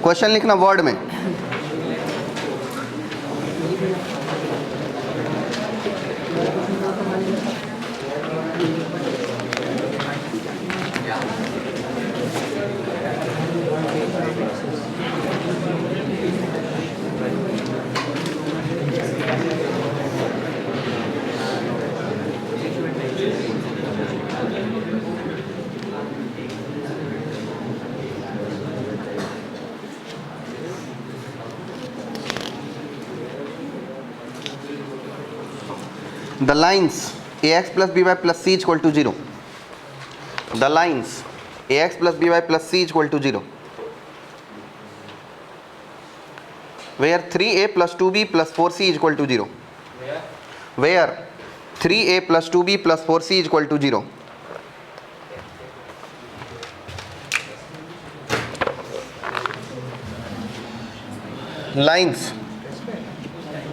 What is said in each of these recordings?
Question लिखना word में। The lines ax plus by plus c is equal to 0. The lines ax plus by plus c is equal to 0. Where 3a plus 2b plus 4c is equal to 0. Where 3a plus 2b plus 4c is equal to 0. Lines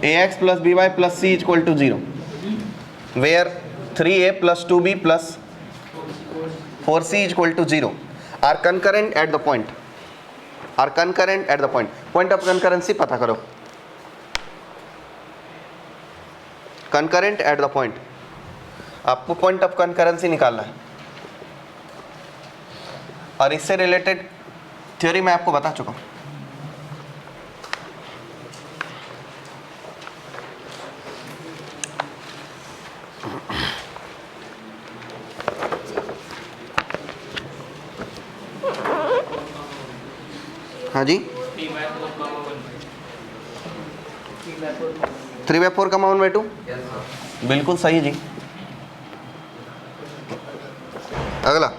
ax plus by plus c is equal to 0. Where 3a plus 2b plus 4c is equal to 0 are concurrent at the point. Are concurrent at the point. Point of concurrency पता करो. Concurrent at the point. आपको point of concurrency निकालना है और इससे related theory मैं आपको बता चुका हूँ. हाँ जी 3/4 का 1/2 बिल्कुल सही जी. अगला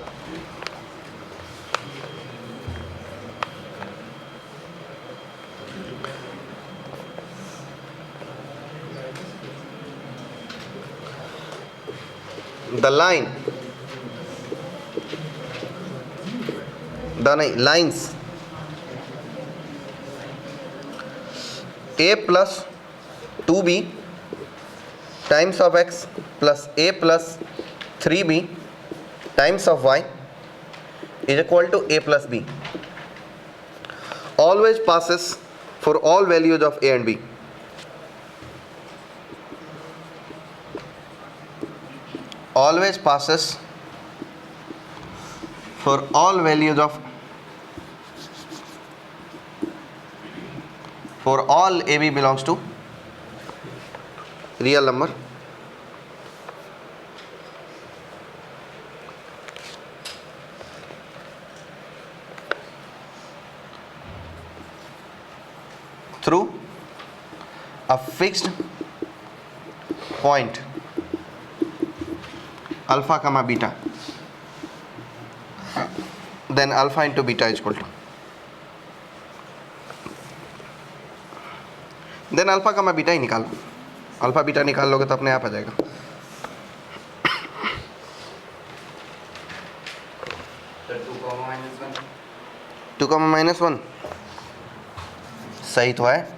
the lines a plus 2b times of x plus a plus 3b times of y is equal to a plus b always passes for all values of a and b. Always passes for all values of for all AB belongs to real number. Through a fixed point alpha comma beta, then alpha into beta is equal to, then alpha का मैं beta ही निकालो. Alpha beta निकाल लोगे तो अपने आप आ जाएगा. Two comma minus one सही तो है.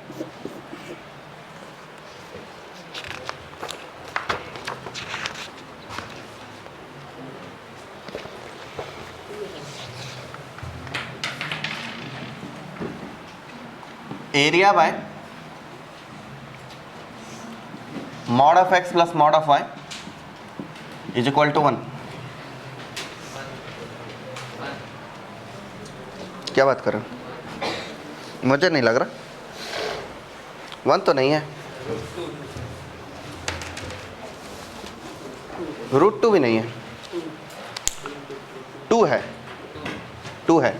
Area bye mod of x plus mod of y is equal to 1. क्या बात कर रहे हो? मुझे नहीं लग रहा. 1 तो नहीं है. √2 भी नहीं है. 2 है. 2 है.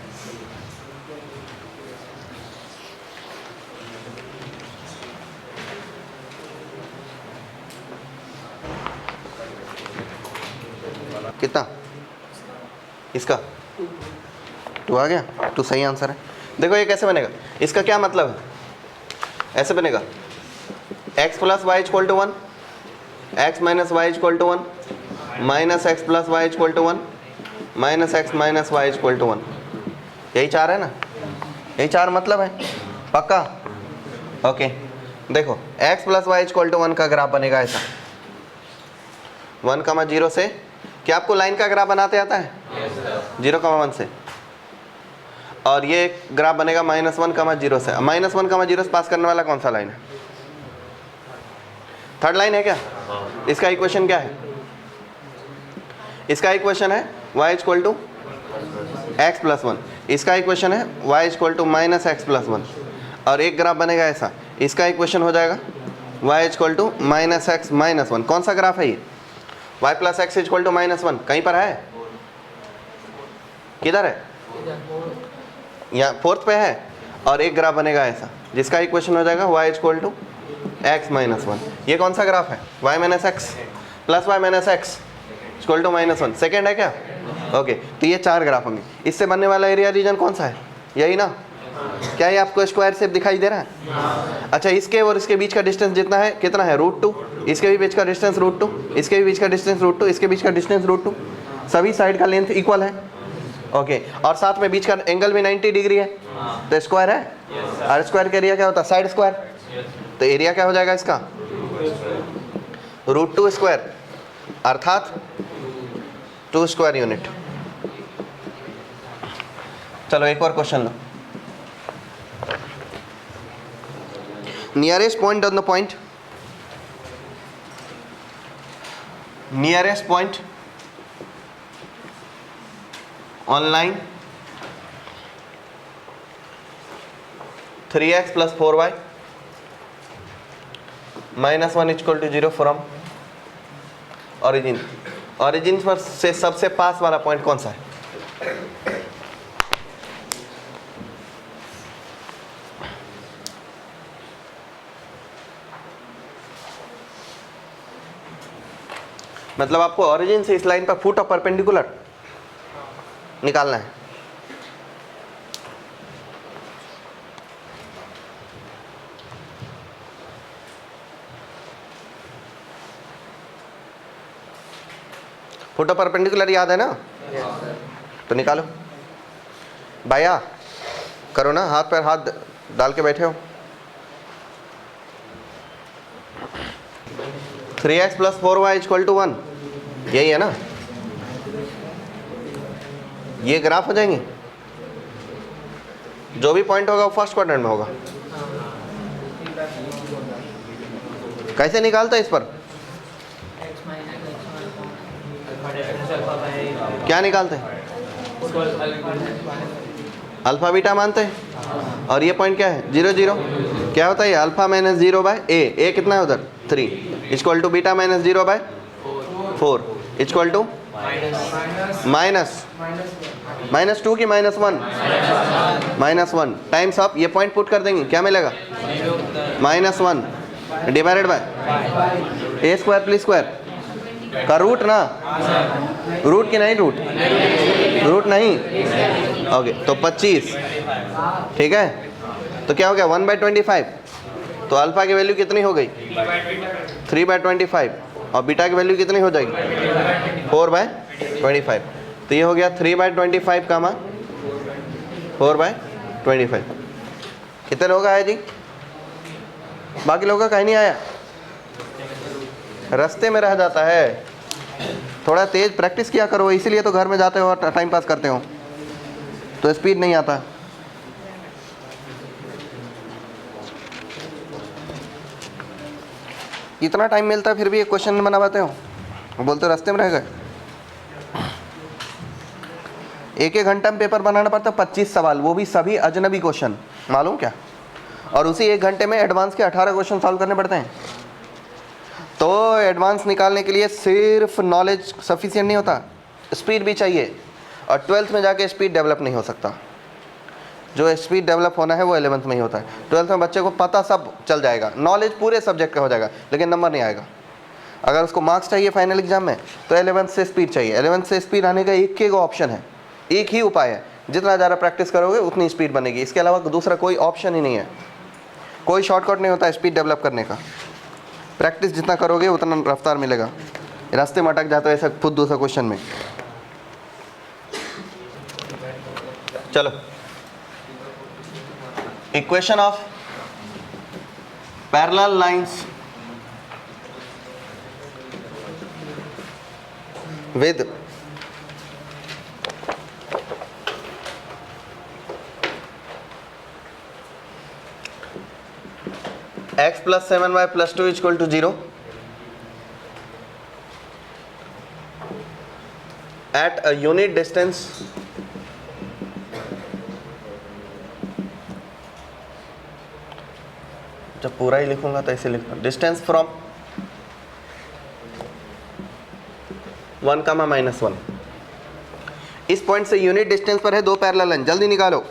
कितना इसका 2 आ गया. 2 सही आंसर है. देखो ये कैसे बनेगा. इसका क्या मतलब है. ऐसे बनेगा x plus y equal to 1, x minus y equal to 1, minus x plus y equal to 1, minus x minus y equal to 1. यही 4 है ना. यही 4 मतलब है. पक्का. ओके देखो x plus y equal to 1 का ग्राफ बनेगा ऐसा. 1,0 से क्या आपको लाइन का ग्राफ बनाते आता है? 0,1 से. और ये ग्राफ बनेगा -1, 0 से। -1, 0 से पास करने वाला कौन सा लाइन है? थर्ड लाइन है क्या? इसका इक्वेशन क्या है? इसका इक्वेशन है y = x + 1। इसका इक्वेशन है y = -x + 1। और एक ग्राफ बनेगा ऐसा, इसका इक्वेशन हो जाएगा y = -x - 1। कौन सा ग्राफ है ये? y + x = -1 कहीं पर है? किधर है? यहाँ फोर्थ पे है। और एक ग्राफ बनेगा ऐसा जिसका इक्वेशन हो जाएगा y = x - 1। ये कौन सा ग्राफ है? y - x + y - x = -1। Second है क्या? ओके, तो ये 4 ग्राफ होंगे। इससे बनने वाला एरिया रीजन कौन सा है? यही ना? क्या ये आपको स्क्वायर शेप दिखाई दे रहा है? अच्छा, इसके और इसके बीच का डिस्टेंस जितना है कितना है? √2। इसके भी बीच का डिस्टेंस √2, इसके भी बीच का डिस्टेंस √2, इसके बीच का डिस्टेंस √2। सभी साइड का लेंथ इक्वल है। ओके, और साथ में बीच का एंगल भी 90 डिग्री है, तो स्क्वायर है। और स्क्वायर का एरिया क्या होता है? Side square. तो एरिया क्या हो जाएगा इसका? √2 स्क्वायर, अर्थात 2 स्क्वायर यूनिट। चलो एक और question low. Nearest point on the point, nearest point on line 3x + 4y -1 = 0 from origin. Origin पर से सबसे पास वाला पॉइंट कौन सा है? मतलब आपको ऑरिजिन से इस लाइन पर फुट ऑफ परपेंडिकुलर निकालना है। फुट ऑफ परपेंडिकुलर याद है ना? तो निकालो भैया, करो ना, हाथ पर हाथ डाल के बैठे हो। 3x + 4y = 1, यही है ना? ये ग्राफ हो जाएंगे। जो भी पॉइंट होगा वो फर्स्ट क्वाड्रेंट में होगा। कैसे निकालते हैं इस पर? क्या निकालते हैं? अल्फा बीटा मानते हैं। और ये पॉइंट क्या है? 0 0। क्या होता है ये? Alpha - 0/a। a कितना है उधर? 3 = बीटा - 0/4 = -2 की -1 -1 टाइम्स ऑफ ये पॉइंट पुट कर देंगे, क्या मिलेगा? -1 डिवाइडेड बाय a² + स्क्वायर का रूट ना, रूट की नहीं, रूट नहीं। ओके, तो 25, ठीक है। तो क्या हो गया? 1/25। तो अल्फा की वैल्यू कितनी हो गई? 3/25। और बीटा की वैल्यू कितनी हो जाएगी? 4/25। तो ये हो गया 3/25 का मान 4/25। कितने लोग आए जी? बाकी लोगों का कहीं नहीं आया, रास्ते में रह जाता है। थोड़ा तेज प्रैक्टिस किया करो, इसीलिए तो घर में जाते हो और टाइम पास करते हो, तो स्पीड नहीं आता। इतना टाइम मिलता है फिर भी एक क्वेश्चन बना पाते हो, बोलते हो रास्ते में रह गए। एक घंटा में पेपर बनाना पड़ता है 25 सवाल, वो भी सभी अजनबी क्वेश्चन, मालूम क्या? और उसी 1 घंटे में एडवांस के 18 क्वेश्चन सॉल्व करने पड़ते हैं। तो एडवांस निकालने के लिए सिर्फ नॉलेज सफिशिएंट नहीं होता, स्पीड भी चाहिए। और 12th में जाके स्पीड डेवलप नहीं हो सकता। जो स्पीड डेवलप होना है वो 11th में ही होता है। 12th में बच्चे को पता सब चल जाएगा, नॉलेज पूरे सब्जेक्ट का हो जाएगा, लेकिन नंबर नहीं आएगा। अगर उसको मार्क्स चाहिए फाइनल एग्जाम में तो 11th से स्पीड चाहिए। 11th से स्पीड आने का एक ही ऑप्शन है, एक ही उपाय है, जितना ज़्यादा प्रैक्टिस करोगे उतनी स्पीड बनेगी। इसके अलावा दूसरा कोई ऑप्शन ही नहीं है, कोई शॉर्टकट नहीं होता स्पीड डेवलप करने का। प्रैक्टिस जितना करोगे उतना रफ्तार मिलेगा। रास्ते में अटक जाते हो ऐसा खुद दूसरा क्वेश्चन में। चलो, equation of parallel lines with x plus 7y plus 2 equal to 0 at a unit distance जब पूरा ही लिखूंगा तो ऐसे लिखूंगा, डिस्टेंस फ्रॉम 1 कामा -1। इस पॉइंट से यूनिट डिस्टेंस पर है दो पैरेलल लाइन, जल्दी निकालो।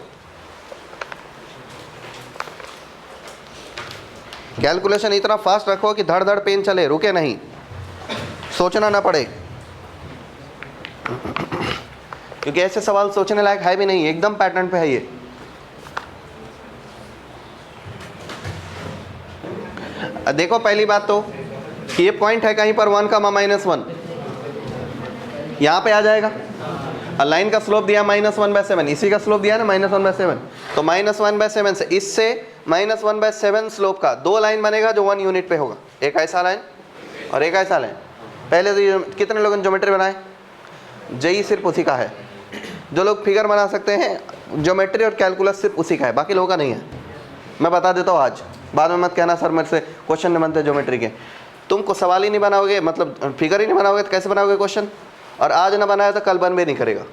कैलकुलेशन इतना फास्ट रखो कि धड़ धड़ पेन चले, रुके नहीं, सोचना ना पड़े, क्योंकि ऐसे सवाल सोचने लायक है भी नहीं, एकदम पैटर्न पे है ये। देखो पहली बात तो कि ये पॉइंट है कहीं पर 1 कामा -1, यहाँ पे आ जाएगा। लाइन का स्लोप दिया -1/7, इसी का स्लोप दिया ना -1/7, तो -1/7 से इससे -1/7 स्लोप का दो लाइन बनेगा जो 1 यूनिट पे होगा, एक ऐसा लाइन और एक ऐसा लाइन। पहले तो ये कितने लोगों ने ज्योमेट्री बनाए? जेई सिर्फ उसी का है। जो लोग फिगर बना सकते हैं ज्योमेट्री और कैलकुलस सिर्फ उसी का है, बाकी लोगों का नहीं है। मैं बता देता हूँ आज, बाद में मत कहना सर मेरे से क्वेश्चन नहीं बनते ज्योमेट्री के। तुमको सवाल ही नहीं बनाओगे, मतलब फिगर ही नहीं बनाओगे तो कैसे बनाओगे क्वेश्चन? और आज ना बनाया तो कल बन भी नहीं करेगा।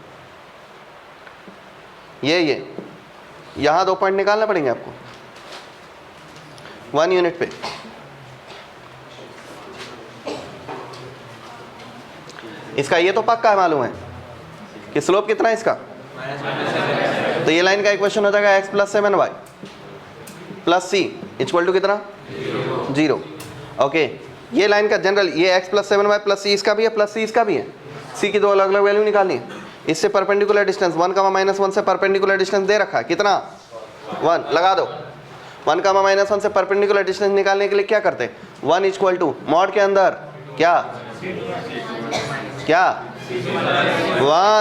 ये यहाँ 2 पॉइंट निकालना पड़ेंगे आपको 1 यूनिट पे। इसका ये तो पक्का है, मालूम है कि स्लोप कितना है इसका, तो ये लाइन का इक्वेशन हो जाएगा x plus 7y plus c equal to कितना 0। ओके, ये लाइन का जनरल ये x plus 7y plus c इसका भी है, प्लस c इसका भी है। c की दो अलग अलग वैल्यू निकालनी है। इससे परपेंडिकुलर डिस्टेंस 1 कामा -1 से परपेंडिकुलर डिस्टेंस दे रखा है, कितना 1 लगा दो। 1 कामा -1 से परपेंडिकुलर डिस्टेंस निकालने के लिए क्या करते हैं, 1 इक्वल टू मॉड के अंदर क्या 1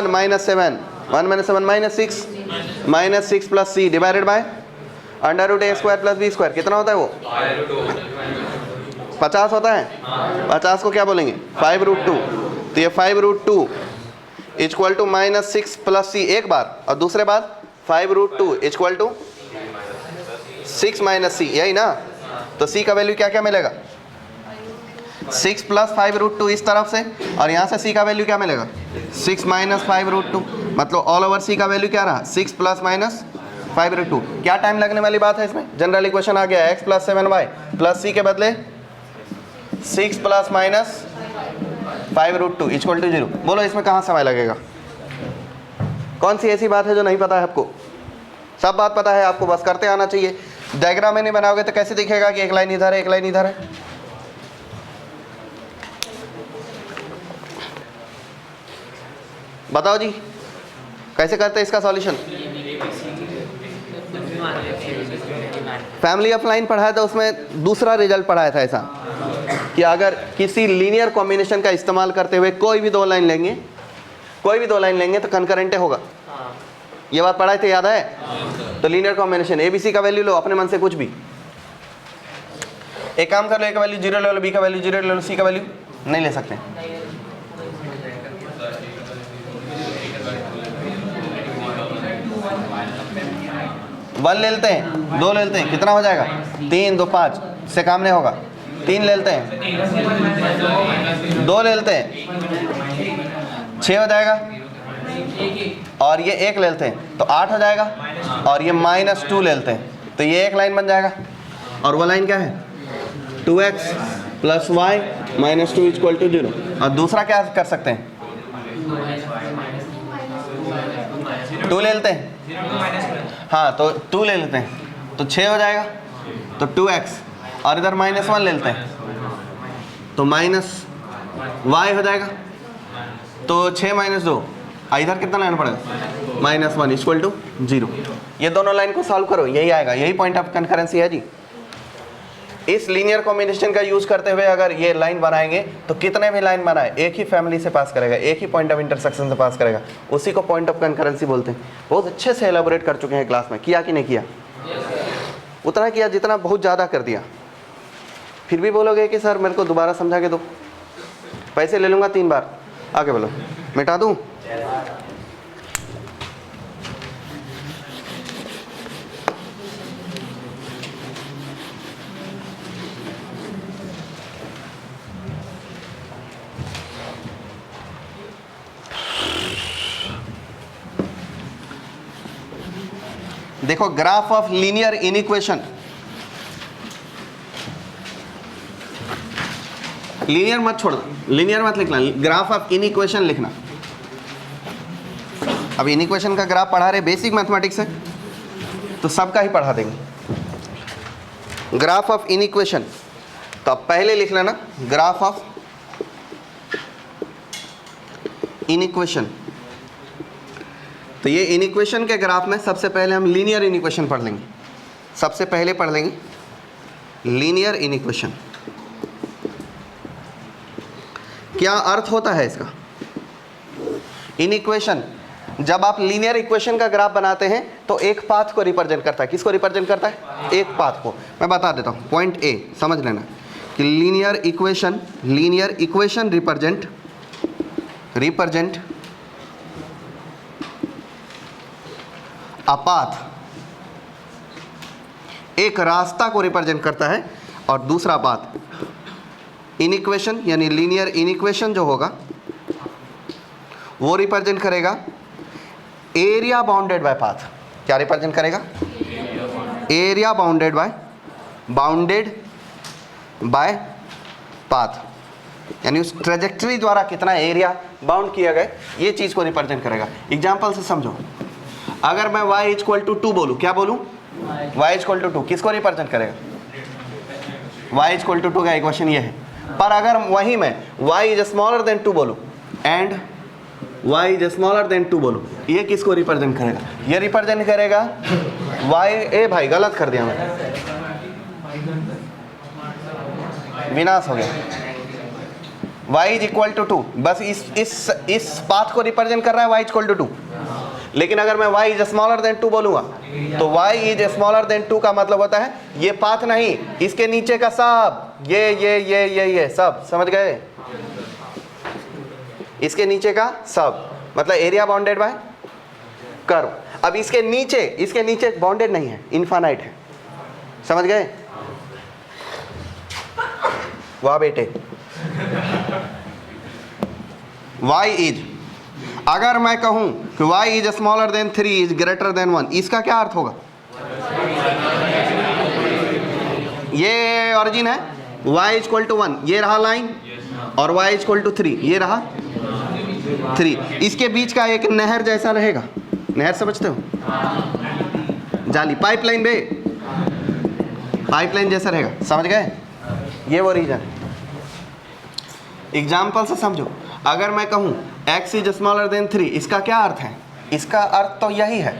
-7 -6 plus c divided by √a² plus b²। कितना होता है वो 50 होता है। 50 को क्या बोलेंगे 5√2, तो ये 5√2 इक्वल टू -6 प्लस c एक बार, और दूसरे बार 5√2 इक्वल टू 6 - c, यही ना। तो c का वैल्यू क्या क्या मिलेगा 6 प्लस 5√2 इस तरफ से, और यहाँ से c का वैल्यू क्या मिलेगा 6 - 5√2, मतलब ऑल ओवर c का वैल्यू क्या रहा 6 प्लस -5√2। क्या टाइम लगने वाली बात है इसमें, जनरल इक्वेशन आ गया x plus 7y plus c के बदले 6 प्लस -5√2 इक्वल टू 0। बोलो इसमें कहाँ समय लगेगा? कौन सी ऐसी बात है जो नहीं पता है आपको? सब बात पता है आपको, बस करते आना चाहिए। डायग्राम में नहीं बनाओगे तो कैसे दिखेगा कि एक लाइन इधर है एक लाइन इधर है? बताओ जी कैसे करते हैं इसका सॉल्यूशन? फैमिली ऑफ लाइन पढ़ाया था, उसमें दूसरा रिजल्ट पढ़ाया था ऐसा कि अगर किसी लीनियर कॉम्बिनेशन का इस्तेमाल करते हुए कोई भी दो लाइन लेंगे तो कंकरेंट होगा। ये बात पढ़ाए थे, याद है? तो लीनियर कॉम्बिनेशन ABC का वैल्यू लो अपने मन से कुछ भी, एक काम कर लो, A का वैल्यू 0 ले लो, B का वैल्यू 0 ले लो, C का वैल्यू नहीं ले सकते। वन ले लेते हैं, 2 ले लेते हैं, कितना हो जाएगा 3 2 5 से काम नहीं होगा। 3 ले लेते हैं, 2 ले लेते हैं, 6 हो जाएगा, और ये 1 ले लेते हैं तो 8 हो जाएगा, और ये -2 ले लेते हैं तो ये एक लाइन बन जाएगा। और वो लाइन क्या है 2x plus y -2 equal to 0। और दूसरा क्या कर सकते हैं 2 ले लेते हैं, हाँ तो 2 ले लेते हैं तो 6 हो जाएगा, तो 2x, और इधर -1 ले लेते हैं तो -y हो जाएगा, तो 6 - 2, इधर कितना लाइन पड़ेगा -1 इक्वल टू 0। ये दोनों लाइन को सॉल्व करो, यही आएगा, यही पॉइंट ऑफ कंकरेंसी है जी। इस लीनियर कॉम्बिनेशन का यूज करते हुए अगर ये लाइन बनाएंगे तो कितने भी लाइन बनाए एक ही फैमिली से पास करेगा, एक ही पॉइंट ऑफ इंटरसेक्शन से पास करेगा, उसी को पॉइंट ऑफ कंकरेंसी बोलते हैं। बहुत अच्छे से एलाबोरेट कर चुके हैं क्लास में, किया कि नहीं किया? उतना किया जितना बहुत ज़्यादा कर दिया। फिर भी बोलोगे कि सर मेरे को दोबारा समझा के दो, पैसे ले लूँगा 3 बार। आगे बोलो, मिटा दूँ? देखो graph of linear inequation, linear मत छोड़ना, लीनियर मत लिखना, ग्राफ ऑफ इनइक्वेशन लिखना। अब इनइक्वेशन का ग्राफ पढ़ा रहे बेसिक मैथमेटिक्स है तो सबका ही पढ़ा देंगे। ग्राफ ऑफ इनइक्वेशन, तो अब पहले लिख लेना ग्राफ ऑफ इनइक्वेशन। तो ये इनइक्वेशन के ग्राफ में सबसे पहले हम लीनियर इनइक्वेशन पढ़ लेंगे। सबसे पहले पढ़ लेंगे लीनियर इनइक्वेशन। क्या अर्थ होता है इसका? इनइक्वेशन, जब आप लीनियर इक्वेशन का ग्राफ बनाते हैं तो एक पाथ को रिप्रेजेंट करता है। किसको रिप्रेजेंट करता है? एक पाथ को। मैं बता देता हूँ, पॉइंट ए समझ लेना कि linear equation represent a path, एक रास्ता को रिप्रेजेंट करता है। और दूसरा पाथ इनइक्वेशन यानी लीनियर इनइक्वेशन जो होगा वो रिप्रेजेंट करेगा एरिया बाउंडेड बाय पाथ। क्या रिप्रेजेंट करेगा? एरिया बाउंडेड बाय पाथ, यानी उस ट्रेजेक्टरी द्वारा कितना एरिया बाउंड किया गया, ये चीज को रिप्रेजेंट करेगा। एग्जांपल से समझो, अगर मैं y इक्वल टू 2 बोलूं, क्या बोलूं? y इक्वल टू 2 किसको रिप्रेजेंट करेगा? y इक्वल टू 2 का इक्वेशन ये है। पर अगर वहीं मैं y इज स्मॉलर देन 2 बोलूं and y is smaller then 2 बोलूं, ये किसको रिप्रेजेंट करेगा? ये रिप्रेजेंट करेगा y, ए भाई गलत कर दिया मैं, विनाश हो गया। y इज इक्वल टू 2, बस इस पाथ को रिप्रेजेंट कर रहा है y इक्वल टू 2। लेकिन अगर मैं y इज स्मॉलर देन 2 बोलूंगा तो y इज स्मॉलर देन 2 का मतलब होता है ये पाथ नहीं, इसके नीचे का सब, ये सब, समझ गए? इसके नीचे का सब मतलब एरिया बाउंडेड बाय कर्व। अब इसके नीचे बाउंडेड नहीं है, इनफाइनाइट है, समझ गए? वाह बेटे। y इज, अगर मैं कहूं कि y is smaller then 3 is greater then 1, इसका क्या अर्थ होगा? ये ऑरिजिन है, y इक्वल टू 1, ये रहा लाइन, और y इक्वल टू 3, ये रहा 3। इसके बीच का एक नहर जैसा रहेगा, नहर समझते हो? जाली, पाइपलाइन बे, पाइपलाइन जैसा रहेगा, समझ गए? ये वो रीजन। एग्जाम्पल से समझो, अगर मैं कहूं x इज स्मॉलर देन 3, इसका क्या अर्थ है? इसका अर्थ तो यही है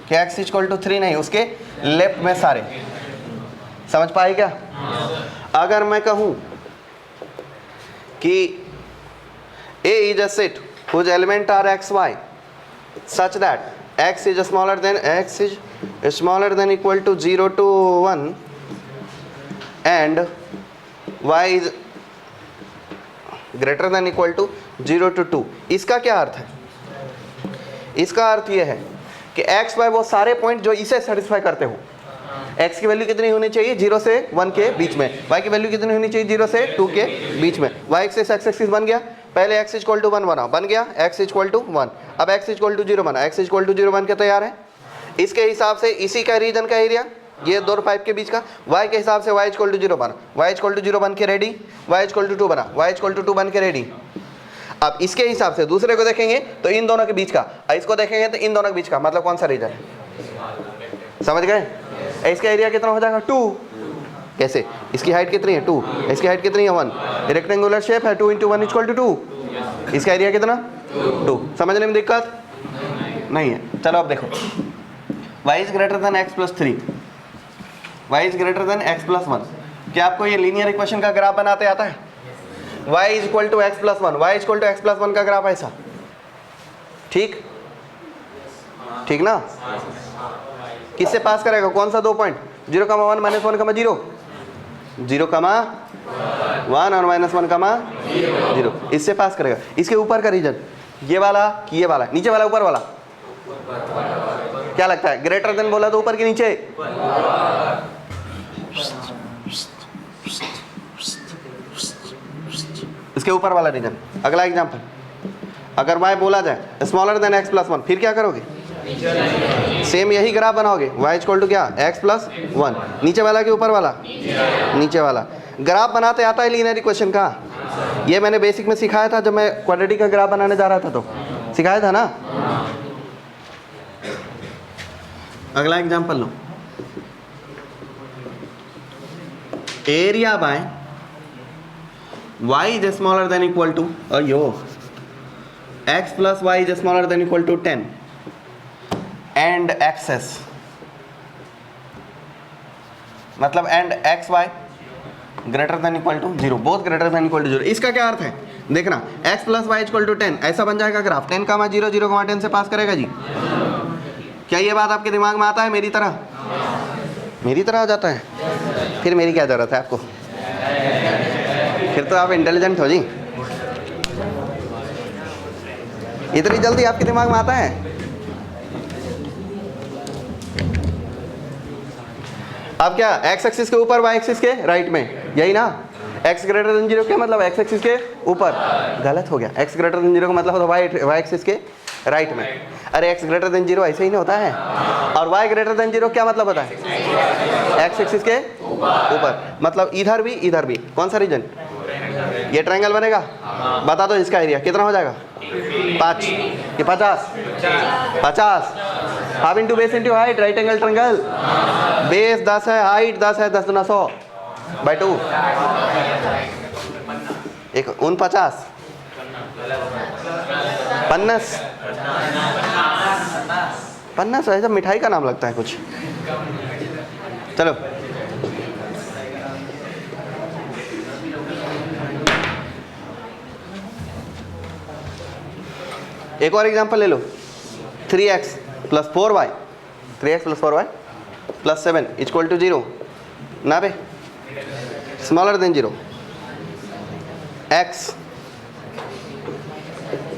कि x इक्वल टू 3 नहीं, उसके लेफ्ट में सारे, समझ पाए क्या? अगर मैं कहूं कि A is a set whose element are x, y such that x is smaller than equal to 0 to 1 and y is greater than equal to 0 to 2, इसका क्या अर्थ है? इसका अर्थ यह है कि x, y वो सारे पॉइंट जो इसे सेटिस्फाई करते हो। x की वैल्यू कितनी होनी चाहिए? 0 से 1 के बीच में। y की वैल्यू कितनी होनी चाहिए? 0 से 2 के बीच में। y एक्सिस x एक्सिस बन गया, पहले x इक्वल टू 1 बन गया, x इक्वल टू 1, अब x इक्वल टू 0 बना, x इक्वल टू 0 बन के तैयार है। इसके हिसाब से इसी का रीजन का एरिया, ये दो पाइप के बीच का, y के हिसाब से y इक्वल टू 0 बना, y इक्वल टू 0 बन के रेडी, y इक्वल टू 2 बना, y इक्वल टू 2 बन के रेडी। अब इसके हिसाब से दूसरे को देखेंगे तो इन दोनों के बीच का, इसको देखेंगे तो इन दोनों के बीच का, मतलब कौन सा रीजन है? समझ गए? इसका एरिया कितना हो जाएगा? 2। कैसे? इसकी हाइट कितनी है? 2। इसकी हाइट कितनी है? 1। रेक्टेंगुलर शेप है, 2 इंटू 1 इक्वल टू 2। इसका एरिया कितना? 2। समझने में दिक्कत नहीं है? चलो अब देखो, y is greater then x plus 3, y is greater then x plus 1। क्या आपको ये लीनियर इक्वेशन का ग्राफ बनाते आता है? y is equal to x plus 1, y equal to x plus 1 का ग्राफ ऐसा, ठीक ना? किससे पास करेगा? कौन सा 2 पॉइंट? 0, 1, -1, 0, 0, 1 और -1, 0, इससे पास करेगा। इसके ऊपर का रीजन ये वाला कि ये वाला? नीचे वाला ऊपर वाला? क्या लगता है? ग्रेटर देन बोला तो ऊपर के नीचे? इसके ऊपर वाला रीजन। अगला एग्जांपल, अगर y बोला जाए स्मॉलर देन x प्लस 1, फिर क्या करोगे? सेम यही ग्राफ बनाओगे, y इक्वल टू क्या, x प्लस 1, नीचे वाला कि ऊपर वाला, नीचे वाला। ग्राफ बनाते आता है लीनियर इक्वेशन का, ये मैंने बेसिक में सिखाया था जब मैं क्वाड्रेटिक का ग्राफ बनाने जा रहा था तो सिखाया था ना। अगला एग्जांपल लो, area by y is smaller than equal to x plus y is smaller than equal to 10 and x, मतलब and x y greater than equal to 0, both greater than equal to 0। इसका क्या अर्थ है, देखना x plus y equal to 10 ऐसा बन जाएगा graph, 10 का 0 0 का 10 से पास करेगा जी। क्या ये बात आपके दिमाग में आता है मेरी तरह, मेरी तरह आ जाता है? फिर मेरी क्या जरूरत है आपको, फिर तो आप इंटेलिजेंट हो जी। इतनी जल्दी आपके दिमाग में आता है? अब क्या x एक्सिस के ऊपर y एक्सिस के राइट में, यही ना। x ग्रेटर देन 0 क्या मतलब x एक्सिस के ऊपर, गलत हो गया। x ग्रेटर देन 0 का मतलब होता है y एक्सिस के राइट में। अरे x ग्रेटर देन 0 ऐसे ही नहीं होता है। और y ग्रेटर देन 0 क्या मतलब होता है, x एक्सिस के ऊपर, मतलब इधर भी। कौन सा रीजन, ये ट्रायंगल बनेगा, बता दो इसका एरिया कितना हो जाएगा, 5, ये 50 half into base into height, right angle triangle, base 10 है, हाइट 10 है, 10 गुना 100 बाई 2, एक 49 50 ऐसा मिठाई का नाम लगता है कुछ। चलो एक और एग्जांपल ले लो, 3x plus 4y plus 7 equal to 0 ना बे, smaller than 0, x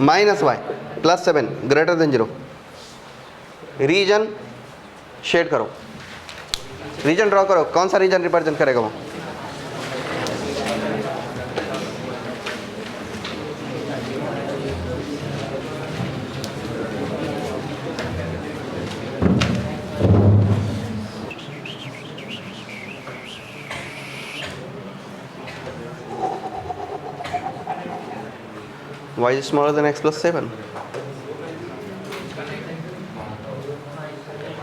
minus y plus 7 greater than 0। Region shade करो, रीजन ड्रॉ करो, कौन सा रीजन रिप्रेजेंट करेगा वो, y is smaller than x plus 7।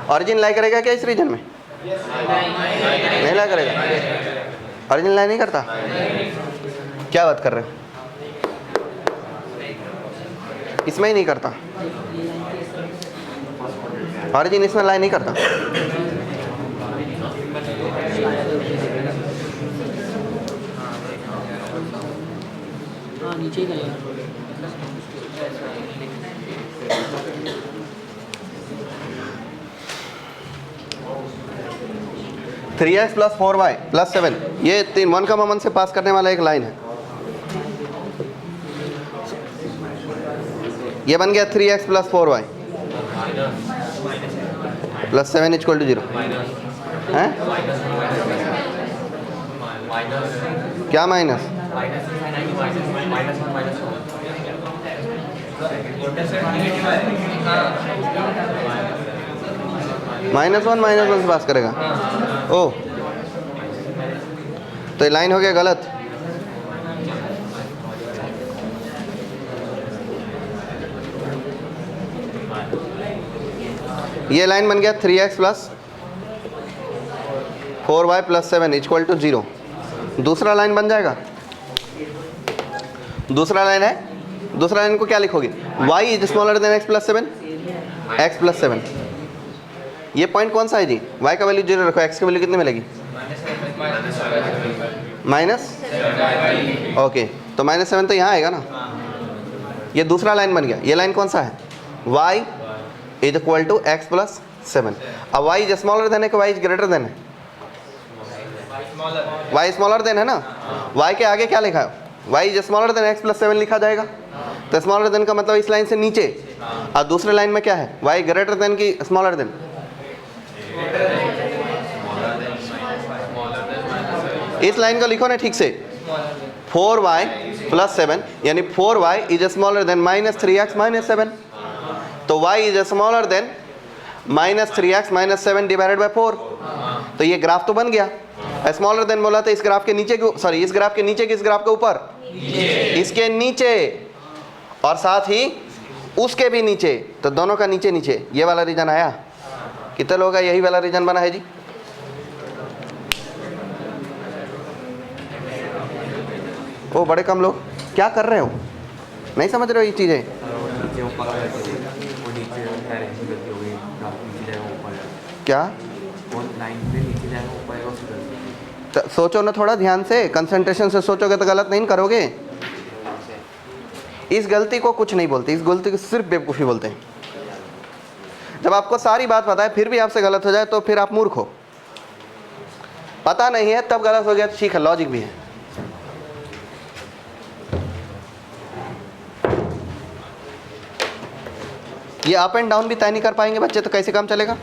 Origin लाई करेगा क्या इस रीजन में, नहीं लाई करेगा, ऑरिजिन लाई नहीं करता, क्या बात कर रहे हो, इसमें ही नहीं करता, ऑरिजिन इसमें लाई नहीं करता। नीचे करेगा, 3x प्लस 4y प्लस 7, ये 1 का 1 से पास करने वाला एक लाइन है। ये बन गया 3x plus 4y plus 7 equal to 0 है, क्या माइनस, -1 से पास करेगा। ओ तो ये लाइन हो गया गलत, ये लाइन बन गया 3x plus 4y plus 7 equal to 0। दूसरा लाइन बन जाएगा, दूसरा लाइन है, दूसरा लाइन को क्या लिखोगे, y is smaller than x plus 7, x plus 7। ये पॉइंट कौन सा है जी, y का वैल्यू 0 रखो, x की वैल्यू कितनी मिलेगी, माइनस, ओके तो -7 तो यहाँ आएगा ना। ये दूसरा लाइन बन गया, ये लाइन कौन सा है, y is equal to x plus 7। अब y इज स्मॉलर देन है कि y इज ग्रेटर देन है, y स्मॉलर देन है ना, y के आगे क्या लिखा है, y is smaller than x plus 7 लिखा जाएगा। तो स्मॉलर देन का मतलब इस लाइन से नीचे, और दूसरे लाइन में क्या है, y ग्रेटर देन की स्मॉलर देन, इस लाइन को लिखो ना ठीक से, 4y प्लस 7 यानी 4y is smaller then -3x -7। तो y is smaller then, -3x -7 divided by 4। तो ये ग्राफ तो बन गया। स्मॉलर देन बोला था, इस ग्राफ के नीचे की, सॉरी इस ग्राफ के नीचे की, इस ग्राफ के ऊपर, इसके नीचे, और साथ ही उसके भी नीचे, तो दोनों का नीचे नीचे ये वाला रीजन आया। कितने लोगों का यही वाला रीजन बना है जी? ओ बड़े कम लोग। क्या कर रहे हो, नहीं समझ रहे हो ये चीज़ें? क्या तो सोचो ना, थोड़ा ध्यान से, कंसंट्रेशन से सोचोगे तो गलत नहीं करोगे। इस गलती को कुछ नहीं बोलते, इस गलती को सिर्फ बेवकूफ़ी बोलते हैं। जब आपको सारी बात पता है फिर भी आपसे गलत हो जाए तो फिर आप मूर्ख हो। पता नहीं है तब गलत हो गया, ठीक है, लॉजिक भी है। ये अप एंड डाउन भी तय नहीं कर पाएंगे बच्चे तो कैसे काम चलेगा?